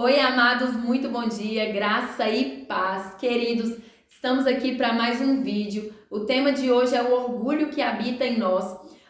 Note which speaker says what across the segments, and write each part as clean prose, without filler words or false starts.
Speaker 1: Oi, amados, muito bom dia, graça e paz. Queridos, estamos aqui para mais um vídeo. O tema de hoje é o orgulho que habita em nós.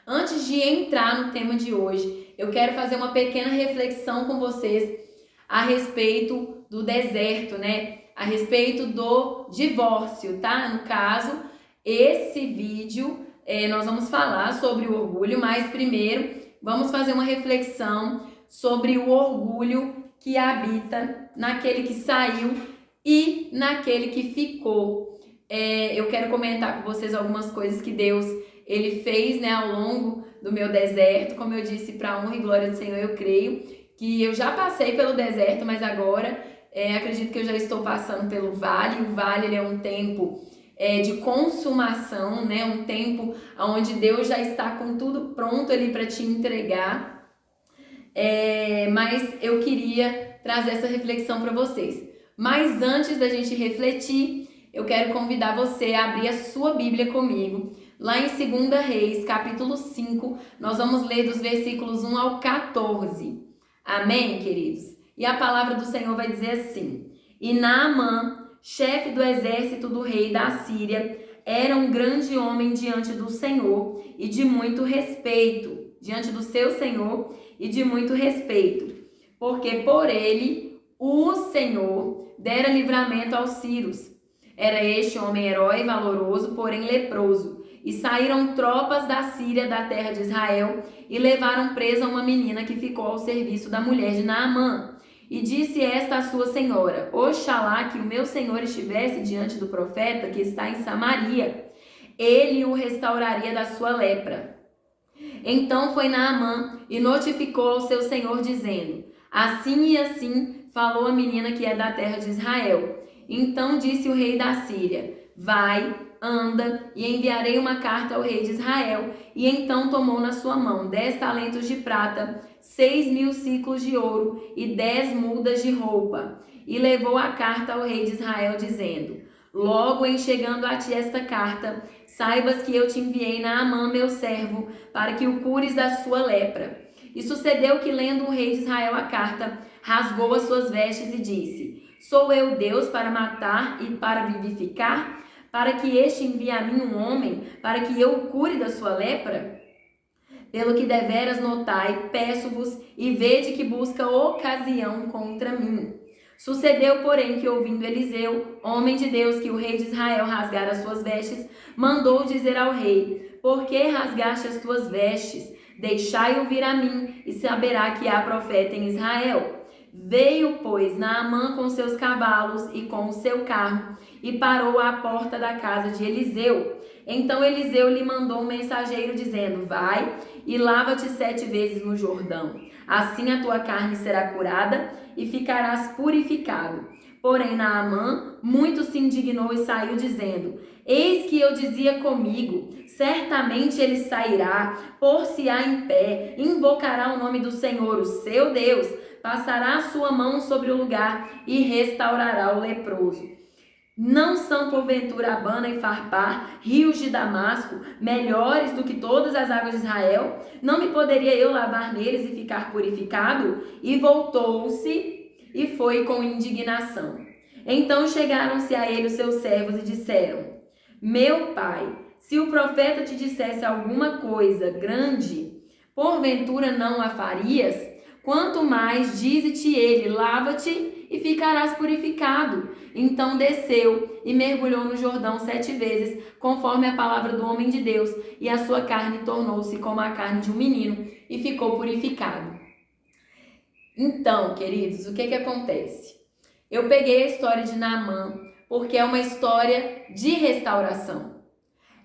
Speaker 1: Antes de entrar no tema de hoje, eu quero fazer uma pequena reflexão com vocês a respeito do deserto, né? A respeito do divórcio, tá? No caso, esse vídeo nós vamos falar sobre o orgulho, mas primeiro vamos fazer uma reflexão sobre o orgulho que habita naquele que saiu e naquele que ficou. Eu quero comentar com vocês algumas coisas que Deus ele fez, né, ao longo do meu deserto. Como eu disse, para a honra e glória do Senhor, eu creio que eu já passei pelo deserto, mas agora acredito que eu já estou passando pelo vale. O vale ele é um tempo de consumação, né, um tempo onde Deus já está com tudo pronto ali para te entregar. Mas eu queria trazer essa reflexão para vocês. Mas antes da gente refletir, eu quero convidar você a abrir a sua Bíblia comigo. Lá em 2 Reis, capítulo 5, nós vamos ler dos versículos 1 ao 14. Amém, queridos? E a palavra do Senhor vai dizer assim: E Naamã, chefe do exército do rei da Síria, era um grande homem diante do Senhor e de muito respeito, diante do seu Senhor e de muito respeito, porque por ele o Senhor dera livramento aos sírios. Era este homem herói, valoroso, porém leproso. E saíram tropas da Síria, da terra de Israel, e levaram presa uma menina que ficou ao serviço da mulher de Naamã. E disse esta à sua senhora: Oxalá que o meu senhor estivesse diante do profeta que está em Samaria, ele o restauraria da sua lepra. Então foi Naamã e notificou ao seu senhor, dizendo: Assim e assim falou a menina que é da terra de Israel. Então disse o rei da Síria: Vai, anda, e enviarei uma carta ao rei de Israel. E então tomou na sua mão 10 talentos de prata, 6.000 siclos de ouro e 10 mudas de roupa. E levou a carta ao rei de Israel, dizendo: Logo em chegando a ti esta carta, saibas que eu te enviei Naamã, meu servo, para que o cures da sua lepra. E sucedeu que, lendo o rei de Israel a carta, rasgou as suas vestes e disse: Sou eu Deus para matar e para vivificar? Para que este envie a mim um homem, para que eu o cure da sua lepra? Pelo que deveras notai, peço-vos, e vede que busca ocasião contra mim. Sucedeu, porém, que ouvindo Eliseu, homem de Deus, que o rei de Israel rasgara as suas vestes, mandou dizer ao rei: Por que rasgaste as tuas vestes? Deixai-o vir a mim, e saberá que há profeta em Israel. Veio, pois, Naamã com seus cavalos e com o seu carro, e parou à porta da casa de Eliseu. Então Eliseu lhe mandou um mensageiro, dizendo: Vai e lava-te 7 vezes no Jordão. Assim a tua carne será curada e ficarás purificado. Porém Naamã muito se indignou e saiu, dizendo: Eis que eu dizia comigo: certamente ele sairá, pôr-se-á em pé, invocará o nome do Senhor, o seu Deus, passará a sua mão sobre o lugar e restaurará o leproso. Não são porventura Abana e Farpar, rios de Damasco, melhores do que todas as águas de Israel? Não me poderia eu lavar neles e ficar purificado? E voltou-se e foi com indignação. Então chegaram-se a ele os seus servos e disseram: Meu pai, se o profeta te dissesse alguma coisa grande, porventura não a farias? Quanto mais dize-te ele: lava-te e ficarás purificado. Então desceu e mergulhou no Jordão 7 vezes, conforme a palavra do homem de Deus, e a sua carne tornou-se como a carne de um menino, e ficou purificado. Então, queridos, o que acontece? Eu peguei a história de Naamã porque é uma história de restauração.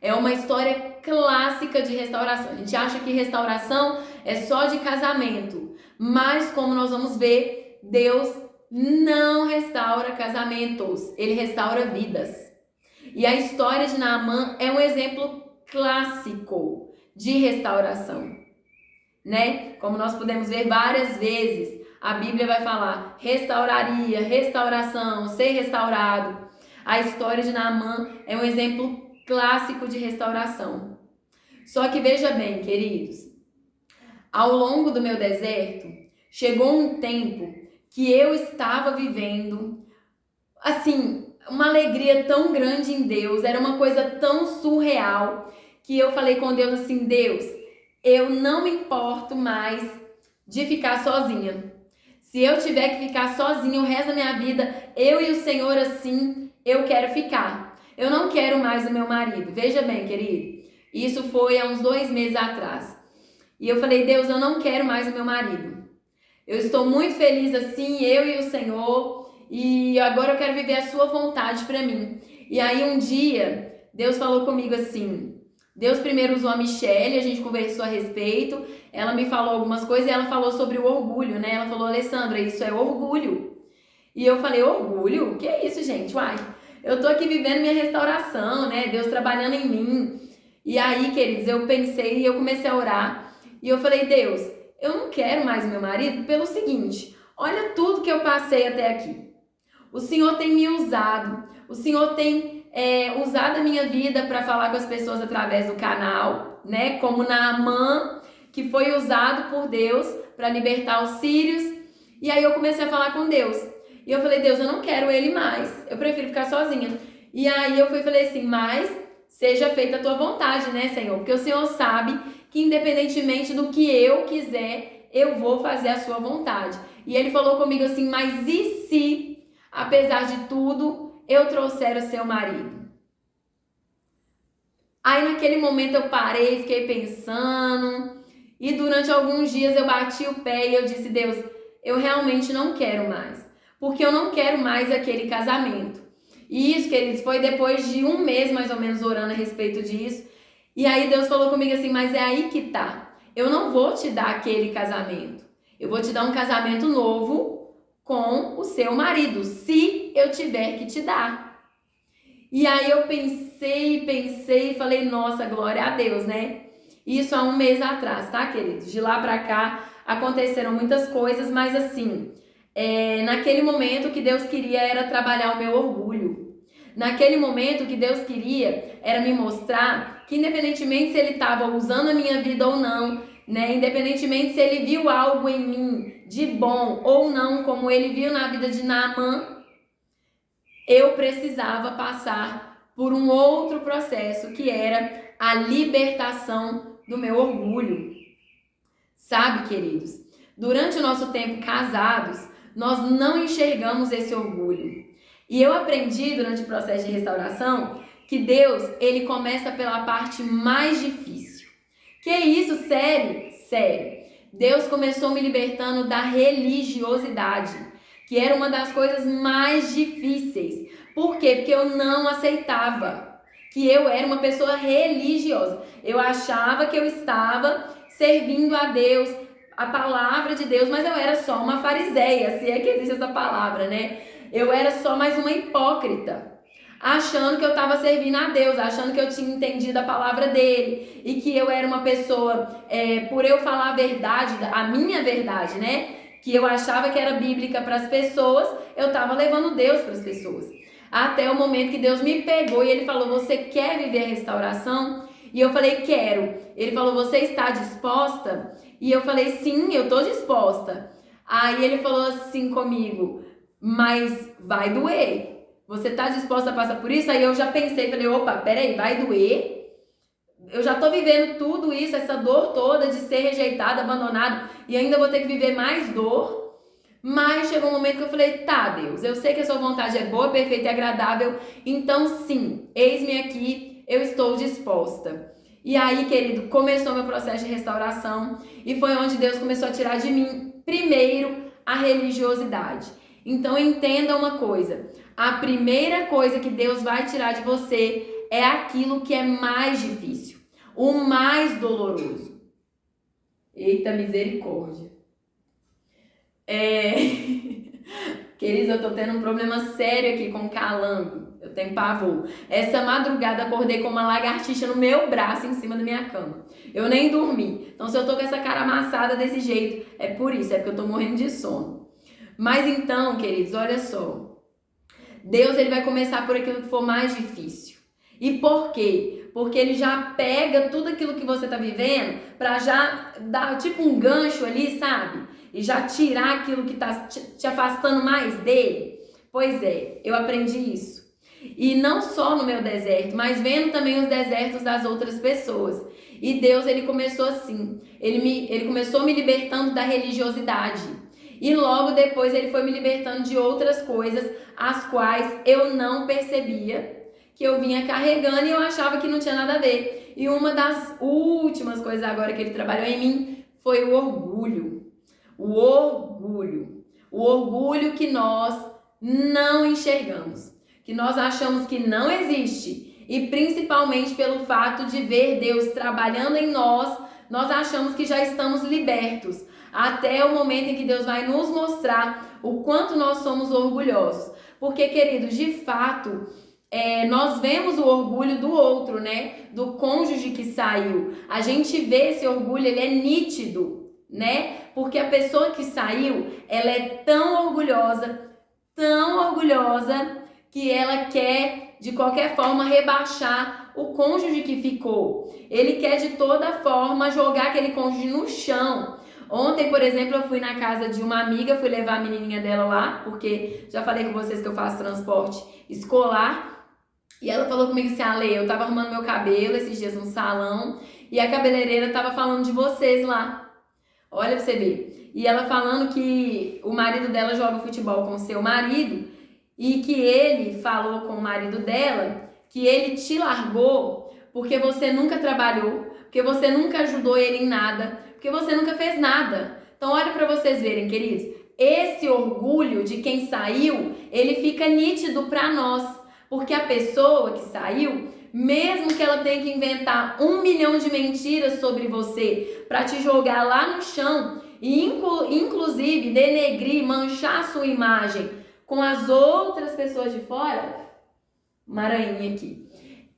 Speaker 1: É uma história clássica de restauração. A gente acha que restauração é só de casamento, mas como nós vamos ver, Deus não restaura casamentos, ele restaura vidas. E a história de Naamã é um exemplo clássico de restauração, né? Como nós podemos ver várias vezes, a Bíblia vai falar restauraria, restauração, ser restaurado. A história de Naamã é um exemplo clássico de restauração. Só que veja bem, queridos, ao longo do meu deserto, chegou um tempo que eu estava vivendo, assim, uma alegria tão grande em Deus, era uma coisa tão surreal, que eu falei com Deus assim: Deus, eu não me importo mais de ficar sozinha. Se eu tiver que ficar sozinha o resto da minha vida, eu e o Senhor assim, eu quero ficar. Eu não quero mais o meu marido. Veja bem, querido, isso foi há uns 2 meses atrás. E eu falei: Deus, eu não quero mais o meu marido. Eu estou muito feliz assim, eu e o Senhor, e agora eu quero viver a sua vontade para mim. E aí um dia, Deus falou comigo assim, Deus primeiro usou a Michelle, a gente conversou a respeito, ela me falou algumas coisas e ela falou sobre o orgulho, né? Ela falou: Alessandra, isso é orgulho. E eu falei: orgulho? O que é isso, gente? Uai, eu tô aqui vivendo minha restauração, né? Deus trabalhando em mim. E aí, queridos, eu pensei e eu comecei a orar. E eu falei: Deus, eu não quero mais meu marido pelo seguinte: olha tudo que eu passei até aqui. O Senhor tem me usado, o Senhor tem usado a minha vida para falar com as pessoas através do canal, né? Como Naamã, que foi usado por Deus para libertar os sírios. E aí eu comecei a falar com Deus. E eu falei: Deus, eu não quero ele mais, eu prefiro ficar sozinha. E aí eu falei assim: mas seja feita a tua vontade, né, Senhor? Porque o Senhor sabe que independentemente do que eu quiser, eu vou fazer a sua vontade. E ele falou comigo assim: mas e se, apesar de tudo, eu trouxer o seu marido? Aí naquele momento eu parei, fiquei pensando, e durante alguns dias eu bati o pé e eu disse: Deus, eu realmente não quero mais, porque eu não quero mais aquele casamento. E isso, queridos, foi depois de 1 mês mais ou menos orando a respeito disso. E aí Deus falou comigo assim: mas é aí que tá. Eu não vou te dar aquele casamento. Eu vou te dar um casamento novo com o seu marido, se eu tiver que te dar. E aí eu pensei e falei: nossa, glória a Deus, né? Isso há 1 mês atrás, tá, queridos? De lá pra cá aconteceram muitas coisas, mas assim, naquele momento o que Deus queria era trabalhar o meu orgulho. Naquele momento o que Deus queria era me mostrar que independentemente se ele estava usando a minha vida ou não, né? Independentemente se ele viu algo em mim de bom ou não, como ele viu na vida de Naamã, eu precisava passar por um outro processo, que era a libertação do meu orgulho. Sabe, queridos, durante o nosso tempo casados, nós não enxergamos esse orgulho. E eu aprendi durante o processo de restauração que Deus, ele começa pela parte mais difícil. Que isso, sério? Sério. Deus começou me libertando da religiosidade, que era uma das coisas mais difíceis. Por quê? Porque eu não aceitava que eu era uma pessoa religiosa. Eu achava que eu estava servindo a Deus, a palavra de Deus, mas eu era só uma fariseia, se é que existe essa palavra, né? Eu era só mais uma hipócrita, achando que eu estava servindo a Deus, achando que eu tinha entendido a palavra dele e que eu era uma pessoa, por eu falar a verdade, a minha verdade, né? Que eu achava que era bíblica para as pessoas, eu estava levando Deus para as pessoas. Até o momento que Deus me pegou e ele falou: você quer viver a restauração? E eu falei: quero. Ele falou: você está disposta? E eu falei: sim, eu estou disposta. Aí ele falou assim comigo: mas vai doer. Você está disposta a passar por isso? Aí eu já pensei, falei: opa, peraí, vai doer? Eu já estou vivendo tudo isso, essa dor toda de ser rejeitada, abandonada, e ainda vou ter que viver mais dor. Mas chegou um momento que eu falei: tá, Deus, eu sei que a sua vontade é boa, perfeita e agradável, então sim, eis-me aqui, eu estou disposta. E aí, querido, começou meu processo de restauração e foi onde Deus começou a tirar de mim, primeiro, a religiosidade. Então entenda uma coisa: a primeira coisa que Deus vai tirar de você é aquilo que é mais difícil, o mais doloroso. Eita misericórdia. Queridos, eu tô tendo um problema sério aqui com calango. Eu tenho pavor. Essa madrugada acordei com uma lagartixa no meu braço em cima da minha cama. Eu nem dormi. Então se eu tô com essa cara amassada desse jeito, é por isso, é porque eu tô morrendo de sono. Mas então, queridos, olha só. Deus, ele vai começar por aquilo que for mais difícil. E por quê? Porque ele já pega tudo aquilo que você tá vivendo pra já dar tipo um gancho ali, sabe? e já tirar aquilo que está te afastando mais dele? Pois é, eu aprendi isso. E não só no meu deserto, mas vendo também os desertos das outras pessoas. E Deus, ele começou assim, ele começou me libertando da religiosidade. E logo depois ele foi me libertando de outras coisas, as quais eu não percebia, que eu vinha carregando e eu achava que não tinha nada a ver. E uma das últimas coisas agora que ele trabalhou em mim foi o orgulho. O orgulho. O orgulho que nós não enxergamos, que nós achamos que não existe. E principalmente pelo fato de ver Deus trabalhando em nós, nós achamos que já estamos libertos. Até o momento em que Deus vai nos mostrar o quanto nós somos orgulhosos. Porque, queridos, de fato, nós vemos o orgulho do outro, né? Do cônjuge que saiu. A gente vê esse orgulho, ele é nítido, né? Porque a pessoa que saiu, ela é tão orgulhosa, que ela quer, de qualquer forma, rebaixar o cônjuge que ficou. Ele quer, de toda forma, jogar aquele cônjuge no chão. Ontem, por exemplo, eu fui na casa de uma amiga, fui levar a menininha dela lá, porque já falei com vocês que eu faço transporte escolar. E ela falou comigo assim, Ale, eu tava arrumando meu cabelo esses dias no salão e a cabeleireira tava falando de vocês lá. Olha pra você ver. E ela falando que o marido dela joga futebol com o seu marido e que ele falou com o marido dela que ele te largou porque você nunca trabalhou, porque você nunca ajudou ele em nada, porque você nunca fez nada. Então olha para vocês verem, queridos, esse orgulho de quem saiu, ele fica nítido para nós, porque a pessoa que saiu, mesmo que ela tenha que inventar 1 milhão de mentiras sobre você para te jogar lá no chão e inclusive denegrir, manchar a sua imagem com as outras pessoas de fora, uma aranhinha aqui,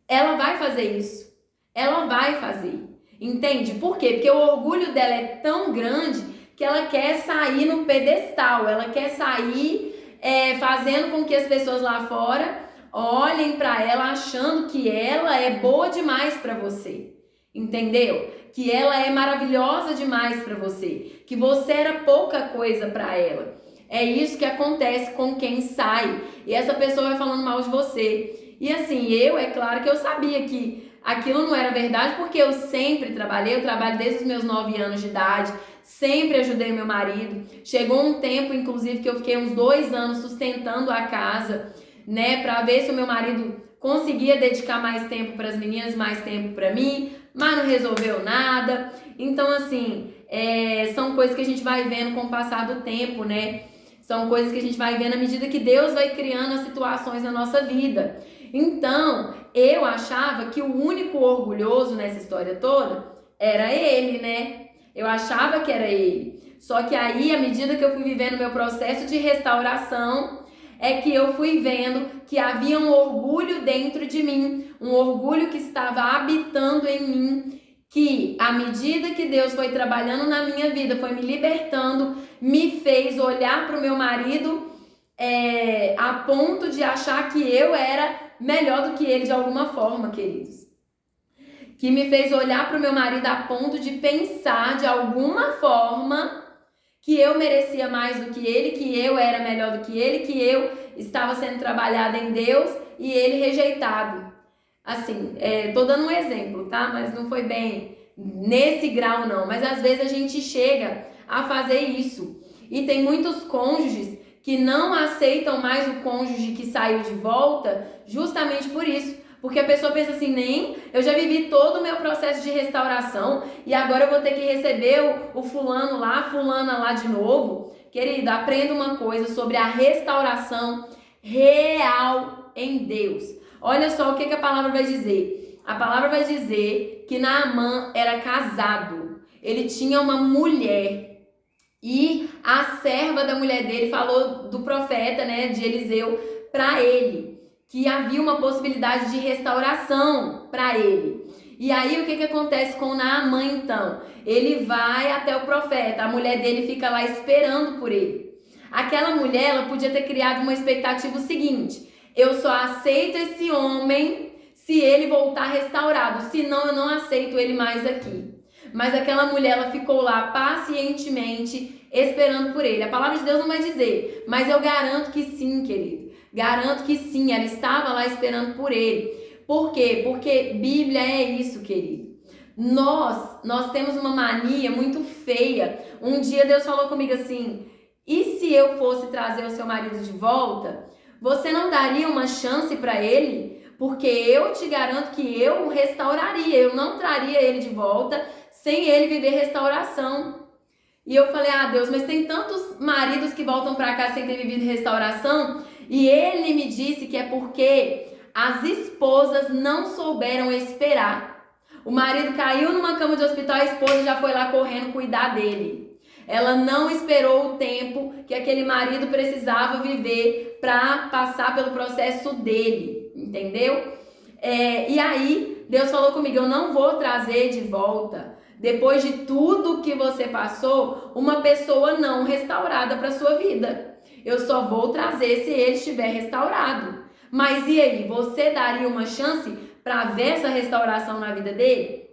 Speaker 1: ela vai fazer isso. Ela vai fazer. Entende? Por quê? Porque o orgulho dela é tão grande que ela quer sair no pedestal. Ela quer sair fazendo com que as pessoas lá fora olhem para ela achando que ela é boa demais para você. Entendeu? Que ela é maravilhosa demais para você. Que você era pouca coisa para ela. É isso que acontece com quem sai. E essa pessoa vai falando mal de você. E assim, é claro que eu sabia que aquilo não era verdade, porque eu sempre trabalhei, eu trabalho desde os meus 9 anos de idade, sempre ajudei meu marido. Chegou um tempo, inclusive, que eu fiquei uns 2 anos sustentando a casa, né, para ver se o meu marido conseguia dedicar mais tempo para as meninas, mais tempo para mim, mas não resolveu nada. Então, assim, são coisas que a gente vai vendo com o passar do tempo, né? São coisas que a gente vai vendo à medida que Deus vai criando as situações na nossa vida. Então, eu achava que o único orgulhoso nessa história toda era ele, né? Eu achava que era ele. Só que aí, à medida que eu fui vivendo o meu processo de restauração, é que eu fui vendo que havia um orgulho dentro de mim, um orgulho que estava habitando em mim, que à medida que Deus foi trabalhando na minha vida, foi me libertando, me fez olhar para o meu marido a ponto de achar que eu era melhor do que ele de alguma forma, queridos. Que me fez olhar para o meu marido a ponto de pensar de alguma forma que eu merecia mais do que ele, que eu era melhor do que ele, que eu estava sendo trabalhada em Deus e ele rejeitado. Assim, tô dando um exemplo, tá? Mas não foi bem nesse grau não, mas às vezes a gente chega a fazer isso. E tem muitos cônjuges que não aceitam mais o cônjuge que saiu de volta justamente por isso. Porque a pessoa pensa assim, eu já vivi todo o meu processo de restauração e agora eu vou ter que receber o fulano lá, a fulana lá de novo. Querida, aprenda uma coisa sobre a restauração real em Deus. Olha só o que a palavra vai dizer. A palavra vai dizer que Naamã era casado. Ele tinha uma mulher. E a serva da mulher dele falou do profeta, né, de Eliseu, para ele, que havia uma possibilidade de restauração para ele. E aí o que acontece com Naamã então? Ele vai até o profeta, a mulher dele fica lá esperando por ele. Aquela mulher, ela podia ter criado uma expectativa o seguinte: eu só aceito esse homem se ele voltar restaurado, senão eu não aceito ele mais aqui. Mas aquela mulher, ela ficou lá pacientemente esperando por ele. A palavra de Deus não vai dizer, mas eu garanto que sim, querido. Garanto que sim, ela estava lá esperando por ele. Por quê? Porque Bíblia é isso, querido. Nós temos uma mania muito feia. Um dia Deus falou comigo assim: e se eu fosse trazer o seu marido de volta, você não daria uma chance para ele? Porque eu te garanto que eu o restauraria, eu não traria ele de volta sem ele viver restauração. E eu falei: ah, Deus, mas tem tantos maridos que voltam para cá sem ter vivido restauração. E ele me disse que é porque as esposas não souberam esperar. O marido caiu numa cama de hospital, a esposa já foi lá correndo cuidar dele. Ela não esperou o tempo que aquele marido precisava viver para passar pelo processo dele, entendeu? E aí, Deus falou comigo: eu não vou trazer de volta, depois de tudo que você passou, uma pessoa não restaurada para sua vida. Eu só vou trazer se ele estiver restaurado. Mas e aí, você daria uma chance para ver essa restauração na vida dele?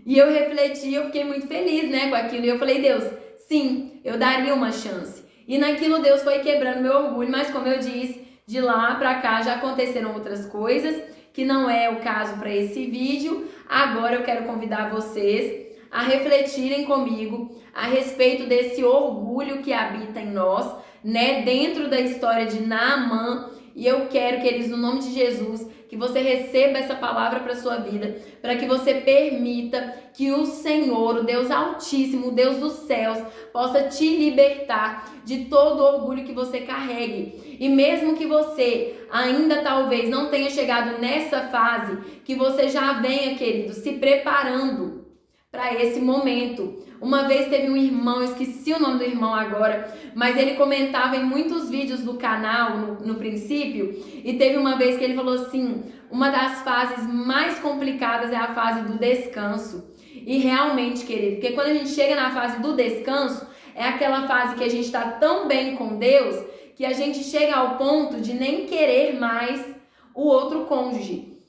Speaker 1: E eu refleti, eu fiquei muito feliz, né, com aquilo. E eu falei: Deus, sim, eu daria uma chance. E naquilo Deus foi quebrando meu orgulho, mas como eu disse, de lá pra cá já aconteceram outras coisas, que não é o caso para esse vídeo. Agora eu quero convidar vocês a refletirem comigo a respeito desse orgulho que habita em nós, né, dentro da história de Naamã. E eu quero, queridos, no nome de Jesus, que você receba essa palavra para sua vida, para que você permita que o Senhor, o Deus Altíssimo, o Deus dos céus, possa te libertar de todo o orgulho que você carregue. E mesmo que você ainda talvez não tenha chegado nessa fase, que você já venha, querido, se preparando para esse momento. Uma vez teve um irmão, esqueci o nome do irmão agora, mas ele comentava em muitos vídeos do canal no princípio, e teve uma vez que ele falou assim: uma das fases mais complicadas é a fase do descanso. E realmente, querido, porque quando a gente chega na fase do descanso, é aquela fase que a gente está tão bem com Deus, que a gente chega ao ponto de nem querer mais o outro cônjuge.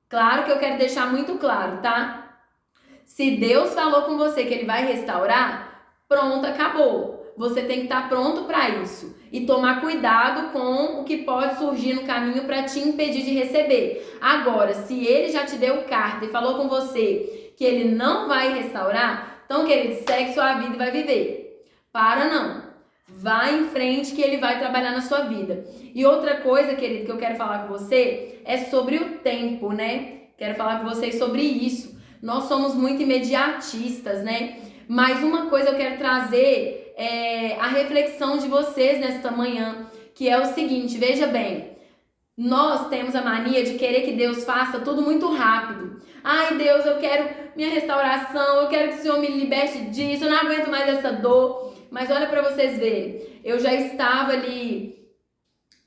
Speaker 1: Claro que eu quero deixar muito claro, tá? Se Deus falou com você que ele vai restaurar, pronto, acabou. Você tem que estar pronto para isso. E tomar cuidado com o que pode surgir no caminho para te impedir de receber. Agora, se ele já te deu carta e falou com você que ele não vai restaurar, então, querido, segue sua vida e vai viver. Para não. Vá em frente que ele vai trabalhar na sua vida. E outra coisa, querido, que eu quero falar com você é sobre o tempo, né? Quero falar com vocês sobre isso. Nós somos muito imediatistas, né? Mas uma coisa eu quero trazer a reflexão de vocês nesta manhã, que é o seguinte: veja bem, nós temos a mania de querer que Deus faça tudo muito rápido. Ai, Deus, eu quero minha restauração, eu quero que o Senhor me liberte disso, eu não aguento mais essa dor. Mas olha para vocês verem, eu já estava ali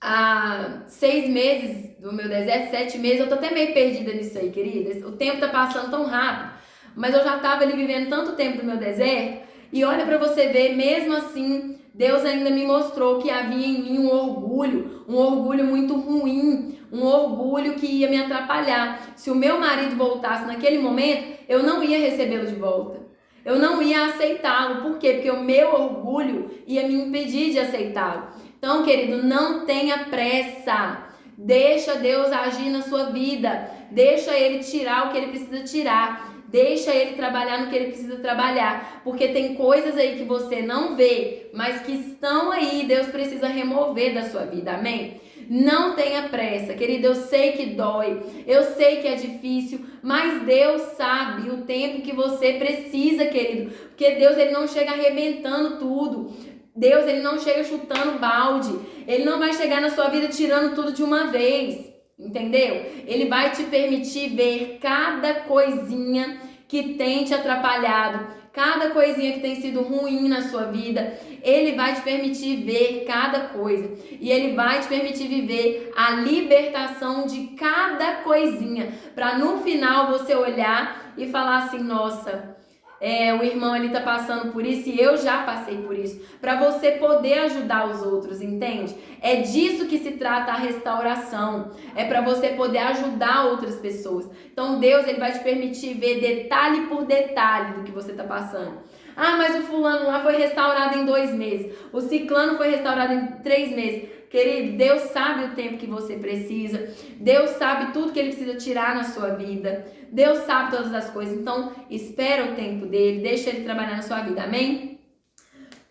Speaker 1: há 6 meses do meu deserto, 7 meses, eu tô até meio perdida nisso aí, querida. O tempo tá passando tão rápido, mas eu já tava ali vivendo tanto tempo do meu deserto, e olha pra você ver, mesmo assim, Deus ainda me mostrou que havia em mim um orgulho muito ruim, um orgulho que ia me atrapalhar. Se o meu marido voltasse naquele momento, eu não ia recebê-lo de volta. Eu não ia aceitá-lo. Por quê? Porque o meu orgulho ia me impedir de aceitá-lo. Então, querido, não tenha pressa. Deixa Deus agir na sua vida. Deixa Ele tirar o que Ele precisa tirar. Deixa Ele trabalhar no que Ele precisa trabalhar. Porque tem coisas aí que você não vê, mas que estão aí. Deus precisa remover da sua vida. Amém? Não tenha pressa, querido. Eu sei que dói. Eu sei que é difícil. Mas Deus sabe o tempo que você precisa, querido. Porque Deus, Ele não chega arrebentando tudo. Deus, Ele não chega chutando balde. Ele não vai chegar na sua vida tirando tudo de uma vez. Entendeu? Ele vai te permitir ver cada coisinha que tem te atrapalhado, cada coisinha que tem sido ruim na sua vida. Ele vai te permitir ver cada coisa. E Ele vai te permitir viver a libertação de cada coisinha. Para no final você olhar e falar assim: nossa, o irmão ali tá passando por isso e eu já passei por isso. Para você poder ajudar os outros, entende? É disso que se trata a restauração. É para você poder ajudar outras pessoas. Então Deus, Ele vai te permitir ver detalhe por detalhe do que você tá passando. Ah, mas o fulano lá foi restaurado em 2 meses. O ciclano foi restaurado em 3 meses. Querido, Deus sabe o tempo que você precisa. Deus sabe tudo que Ele precisa tirar na sua vida. Deus sabe todas as coisas. Então, espera o tempo dele. Deixa Ele trabalhar na sua vida. Amém?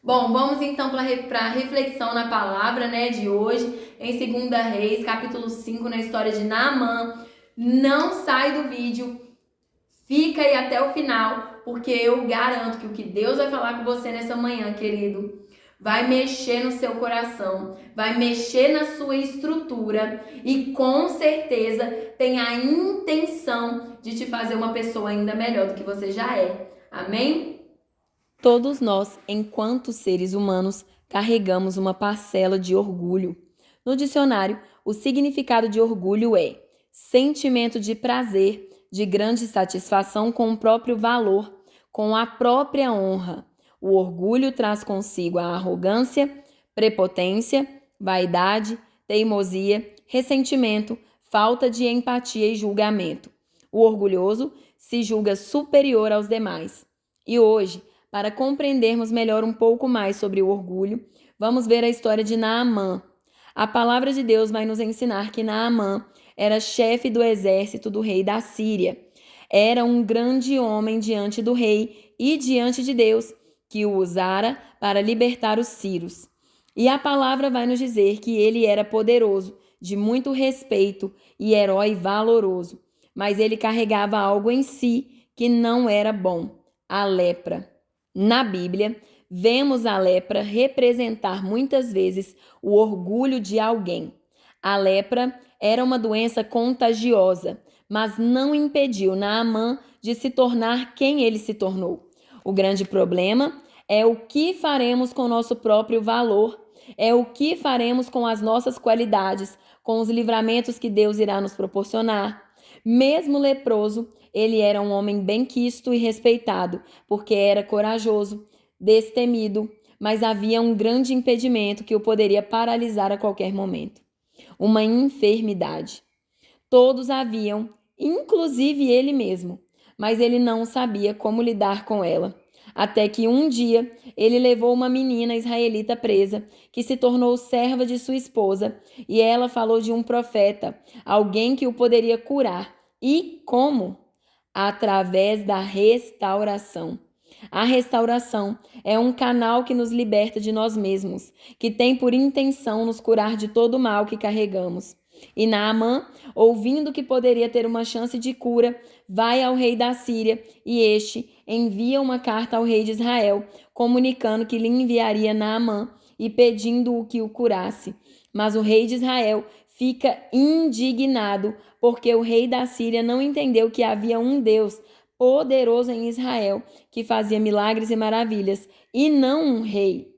Speaker 1: Bom, vamos então para a reflexão na palavra, né, de hoje. Em 2 Reis, capítulo 5, na história de Naamã. Não sai do vídeo. Fica aí até o final, porque eu garanto que o que Deus vai falar com você nessa manhã, querido, vai mexer no seu coração, vai mexer na sua estrutura e com certeza tem a intenção de te fazer uma pessoa ainda melhor do que você já é. Amém? Todos nós, enquanto seres humanos, carregamos uma parcela de orgulho. No dicionário, o significado de orgulho é sentimento de prazer, de grande satisfação com o próprio valor, com a própria honra. O orgulho traz consigo a arrogância, prepotência, vaidade, teimosia, ressentimento, falta de empatia e julgamento. O orgulhoso se julga superior aos demais. E hoje, para compreendermos melhor um pouco mais sobre o orgulho, vamos ver a história de Naamã. A palavra de Deus vai nos ensinar que Naamã era chefe do exército do rei da Síria. Era um grande homem diante do rei e diante de Deus, que o usara para libertar os sírios. E a palavra vai nos dizer que ele era poderoso, de muito respeito e herói valoroso. Mas ele carregava algo em si que não era bom: a lepra. Na Bíblia, vemos a lepra representar muitas vezes o orgulho de alguém. A lepra era uma doença contagiosa, mas não impediu Naamã de se tornar quem ele se tornou. O grande problema é o que faremos com nosso próprio valor, é o que faremos com as nossas qualidades, com os livramentos que Deus irá nos proporcionar. Mesmo leproso, ele era um homem benquisto e respeitado, porque era corajoso, destemido, mas havia um grande impedimento que o poderia paralisar a qualquer momento: uma enfermidade. Todos haviam, inclusive ele mesmo, mas ele não sabia como lidar com ela. Até que um dia ele levou uma menina israelita presa, que se tornou serva de sua esposa, e ela falou de um profeta, alguém que o poderia curar. E como? Através da restauração. A restauração é um canal que nos liberta de nós mesmos, que tem por intenção nos curar de todo o mal que carregamos. E Naamã, ouvindo que poderia ter uma chance de cura, vai ao rei da Síria e este envia uma carta ao rei de Israel, comunicando que lhe enviaria Naamã e pedindo-o que o curasse. Mas o rei de Israel fica indignado porque o rei da Síria não entendeu que havia um Deus poderoso em Israel que fazia milagres e maravilhas e não um rei.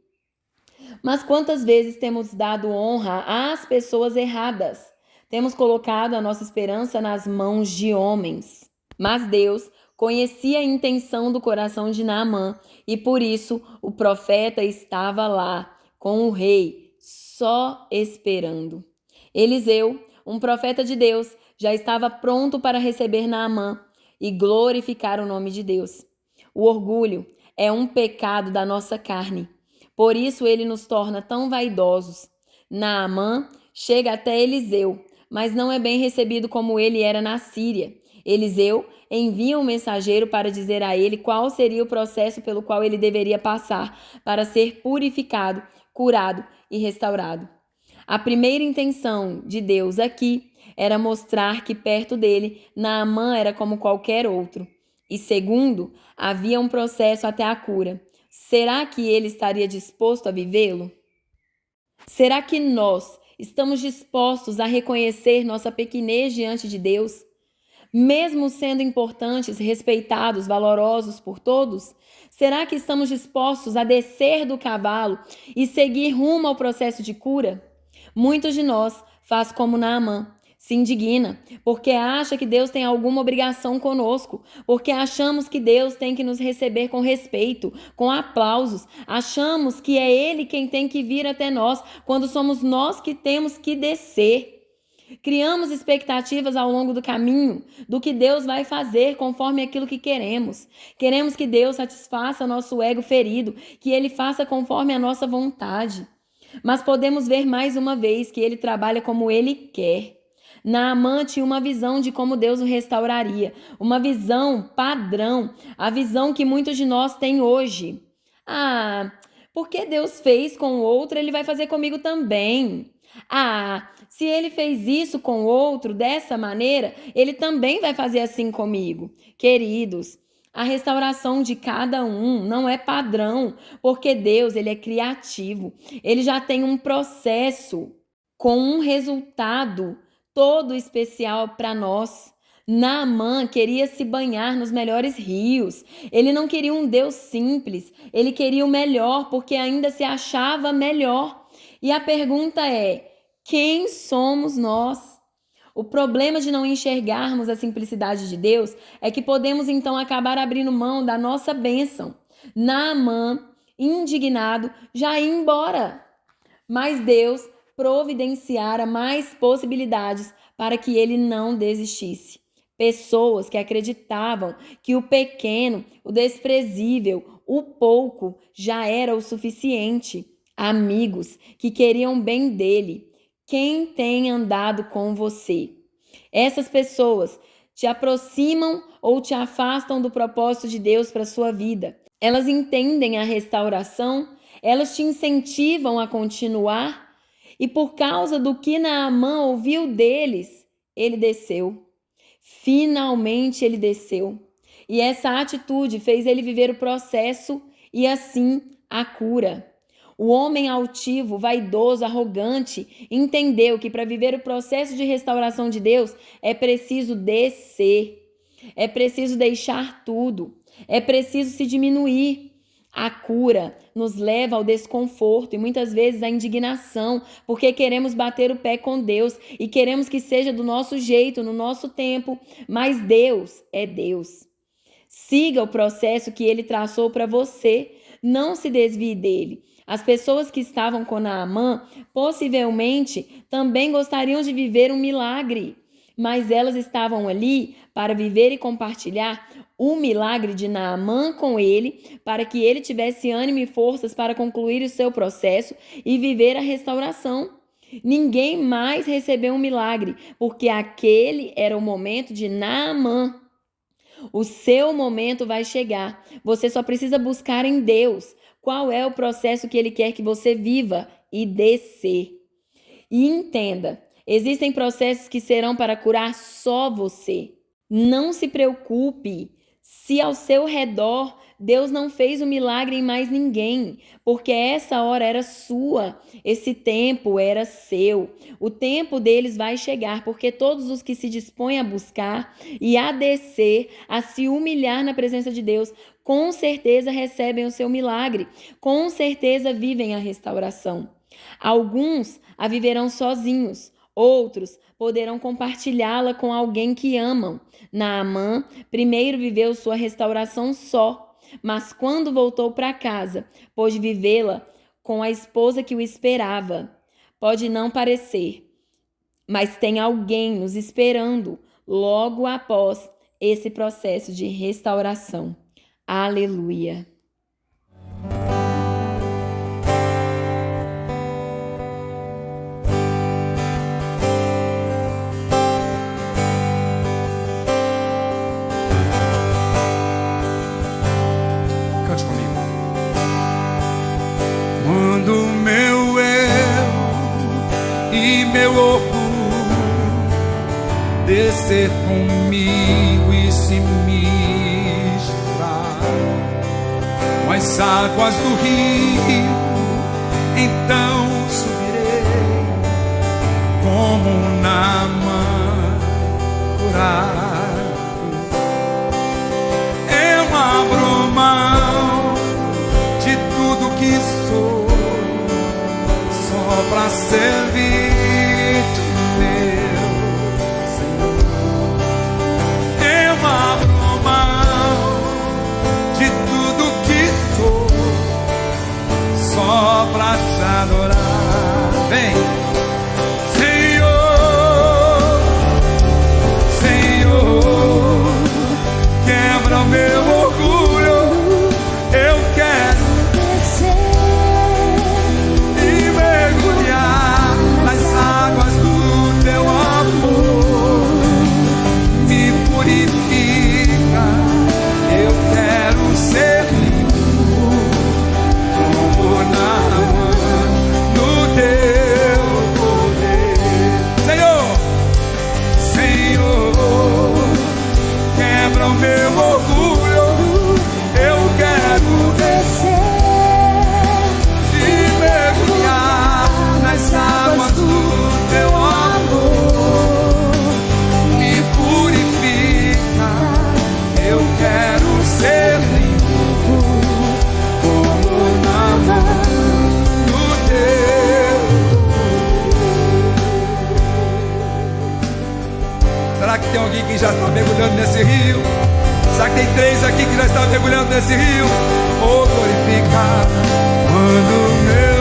Speaker 1: Mas quantas vezes temos dado honra às pessoas erradas? Temos colocado a nossa esperança nas mãos de homens. Mas Deus conhecia a intenção do coração de Naamã e por isso o profeta estava lá com o rei, só esperando. Eliseu, um profeta de Deus, já estava pronto para receber Naamã e glorificar o nome de Deus. O orgulho é um pecado da nossa carne. Por isso ele nos torna tão vaidosos. Naamã chega até Eliseu, mas não é bem recebido como ele era na Síria. Eliseu envia um mensageiro para dizer a ele qual seria o processo pelo qual ele deveria passar para ser purificado, curado e restaurado. A primeira intenção de Deus aqui era mostrar que perto dele, Naamã era como qualquer outro. E segundo, havia um processo até a cura. Será que ele estaria disposto a vivê-lo? Será que nós estamos dispostos a reconhecer nossa pequenez diante de Deus? Mesmo sendo importantes, respeitados, valorosos por todos? Será que estamos dispostos a descer do cavalo e seguir rumo ao processo de cura? Muitos de nós faz como Naamã, se indigna, porque acha que Deus tem alguma obrigação conosco, porque achamos que Deus tem que nos receber com respeito, com aplausos, achamos que é Ele quem tem que vir até nós, quando somos nós que temos que descer. Criamos expectativas ao longo do caminho do que Deus vai fazer conforme aquilo que queremos. Queremos que Deus satisfaça nosso ego ferido, que Ele faça conforme a nossa vontade. Mas podemos ver mais uma vez que Ele trabalha como Ele quer. Naamã tinha uma visão de como Deus o restauraria, uma visão padrão, a visão que muitos de nós têm hoje. Porque Deus fez com o outro, Ele vai fazer comigo também. Se Ele fez isso com o outro dessa maneira, Ele também vai fazer assim comigo. Queridos, a restauração de cada um não é padrão, porque Deus, Ele é criativo. Ele já tem um processo com um resultado todo especial para nós. Naamã queria se banhar nos melhores rios. Ele não queria um Deus simples. Ele queria o melhor, porque ainda se achava melhor. E a pergunta é: quem somos nós? O problema de não enxergarmos a simplicidade de Deus é que podemos então acabar abrindo mão da nossa bênção. Naamã, indignado, já ia embora. Mas Deus providenciara mais possibilidades para que ele não desistisse. Pessoas que acreditavam que o pequeno, o desprezível, o pouco já era o suficiente. Amigos que queriam bem dele. Quem tem andado com você? Essas pessoas te aproximam ou te afastam do propósito de Deus para a sua vida. Elas entendem a restauração, elas te incentivam a continuar. E por causa do que Naamã ouviu deles, ele desceu. Finalmente ele desceu. E essa atitude fez ele viver o processo e assim a cura. O homem altivo, vaidoso, arrogante, entendeu que para viver o processo de restauração de Deus é preciso descer. É preciso deixar tudo. É preciso se diminuir. A cura nos leva ao desconforto e muitas vezes à indignação, porque queremos bater o pé com Deus e queremos que seja do nosso jeito, no nosso tempo, mas Deus é Deus. Siga o processo que Ele traçou para você, não se desvie dele. As pessoas que estavam com Naamã possivelmente também gostariam de viver um milagre, mas elas estavam ali para viver e compartilhar o milagre de Naamã com ele, para que ele tivesse ânimo e forças para concluir o seu processo e viver a restauração. Ninguém mais recebeu um milagre, porque aquele era o momento de Naamã. O seu momento vai chegar. Você só precisa buscar em Deus qual é o processo que Ele quer que você viva e descer. E entenda, existem processos que serão para curar só você. Não se preocupe se ao seu redor Deus não fez o milagre em mais ninguém, porque essa hora era sua, esse tempo era seu. O tempo deles vai chegar, porque todos os que se dispõem a buscar e a descer, a se humilhar na presença de Deus, com certeza recebem o seu milagre, com certeza vivem a restauração. Alguns a viverão sozinhos, outros poderão compartilhá-la com alguém que amam. Naamã primeiro viveu sua restauração só, mas quando voltou para casa, pôde vivê-la com a esposa que o esperava. Pode não parecer, mas tem alguém nos esperando logo após esse processo de restauração. Aleluia!
Speaker 2: Quando meu eu e meu orgulho descer comigo e se misturar com as águas do rio, então subirei como Naamã curado. Eu abro mão de tudo que sou, só pra servir-te, meu Senhor. Eu abro mão de tudo que sou, só pra te adorar. Vem, Senhor, tem alguém que já está mergulhando nesse rio? Será que tem 3 aqui que já estão mergulhando nesse rio? Oh, glorificar quando meu